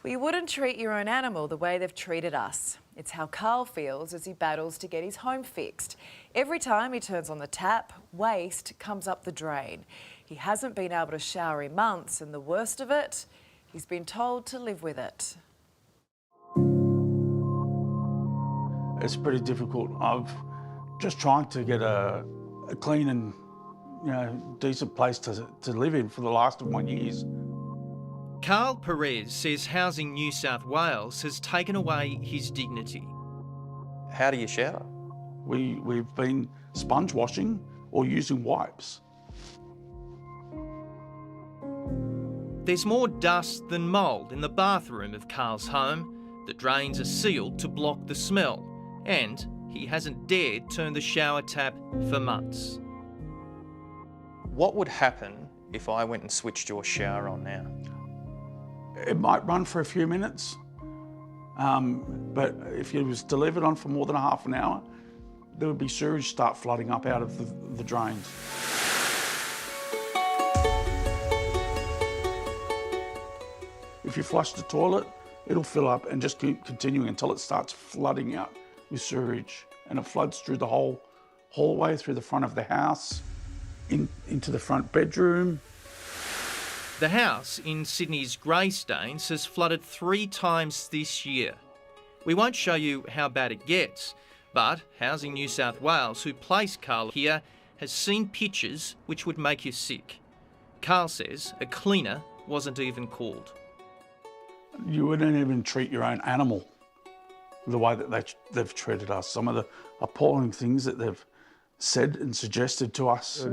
Well, you wouldn't treat your own animal the way they've treated us. It's how Karl feels as he battles to get his home fixed. Every time he turns on the tap, waste comes up the drain. He hasn't been able to shower in months, and the worst of it, he's been told to live with it. It's pretty difficult. I've just trying to get a clean and decent place to live in for the last of my years. Karl Perez says Housing New South Wales has taken away his dignity. How do you shower? We've been sponge washing or using wipes. There's more dust than mould in the bathroom of Karl's home. The drains are sealed to block the smell, and he hasn't dared turn the shower tap for months. What would happen if I went and switched your shower on now? It might run for a few minutes, but if it was delivered on for more than a half an hour, there would be sewage start flooding up out of the drains. If you flush the toilet, it'll fill up and just keep continuing until it starts flooding out with sewage, and it floods through the whole hallway, through the front of the house, into the front bedroom. The house in Sydney's Greystanes has flooded 3 times this year. We won't show you how bad it gets, but Housing New South Wales, who placed Karl here, has seen pictures which would make you sick. Karl says a cleaner wasn't even called. You wouldn't even treat your own animal the way that they've treated us. Some of the appalling things that they've said and suggested to us.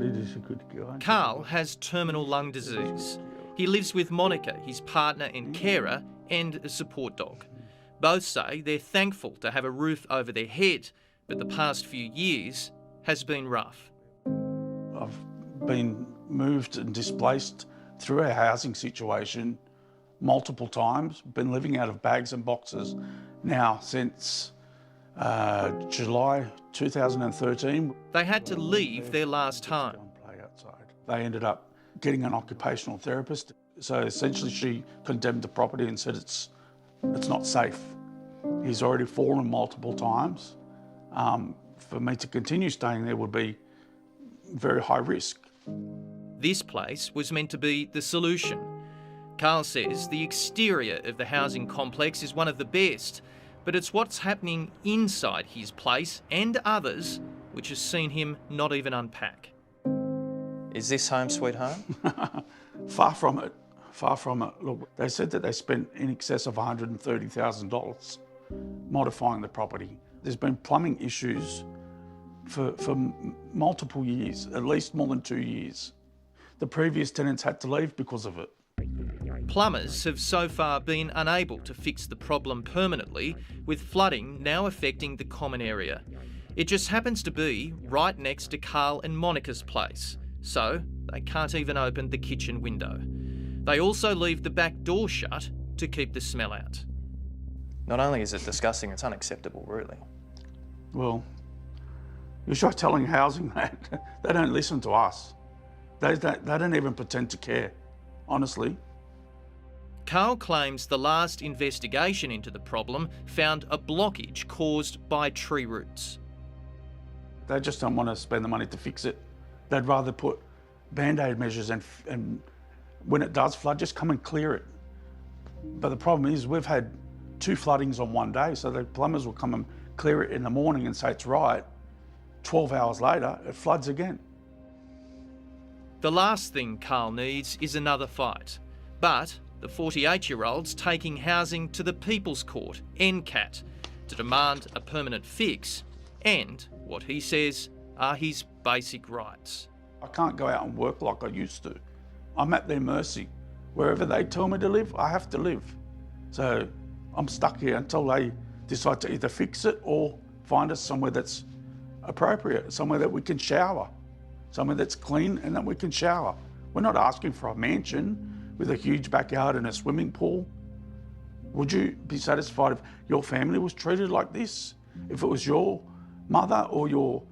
Karl has terminal lung disease. He lives with Monica, his partner and carer, and a support dog. Both say they're thankful to have a roof over their head, but the past few years has been rough. I've been moved and displaced through our housing situation multiple times, been living out of bags and boxes now since July 2013. They had to leave their last home. They ended up getting an occupational therapist. So essentially she condemned the property and said it's not safe. He's already fallen multiple times. For me to continue staying there would be very high risk. This place was meant to be the solution. Karl says the exterior of the housing complex is one of the best, but it's what's happening inside his place and others which has seen him not even unpack. Is this home sweet home? Far from it, far from it. Look, they said that they spent in excess of $130,000 modifying the property. There's been plumbing issues for multiple years, at least more than 2 years. The previous tenants had to leave because of it. Plumbers have so far been unable to fix the problem permanently, with flooding now affecting the common area. It just happens to be right next to Karl and Monica's place, so they can't even open the kitchen window. They also leave the back door shut to keep the smell out. Not only is it disgusting, it's unacceptable, really. Well, you try telling housing that. They don't listen to us. They don't even pretend to care, honestly. Karl claims the last investigation into the problem found a blockage caused by tree roots. They just don't want to spend the money to fix it. They'd rather put band-aid measures and when it does flood, just come and clear it. But the problem is we've had 2 floodings on one day, so the plumbers will come and clear it in the morning and say it's right. 12 hours later, it floods again. The last thing Karl needs is another fight, but the 48-year-old's taking housing to the People's Court, NCAT, to demand a permanent fix and what he says are his basic rights. I can't go out and work like I used to. I'm at their mercy. Wherever they tell me to live, I have to live. So I'm stuck here until they decide to either fix it or find us somewhere that's appropriate, somewhere that we can shower, somewhere that's clean and that we can shower. We're not asking for a mansion with a huge backyard and a swimming pool. Would you be satisfied if your family was treated like this? If it was your mother or your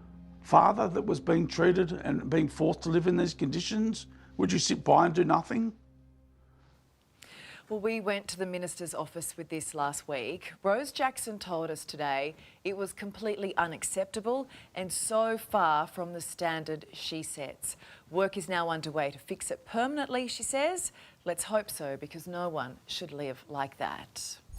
father that was being treated and being forced to live in these conditions, would you sit by and do nothing? Well, we went to the Minister's office with this last week. Rose Jackson told us today it was completely unacceptable and so far from the standard she sets. Work is now underway to fix it permanently, she says. Let's hope so, because no one should live like that.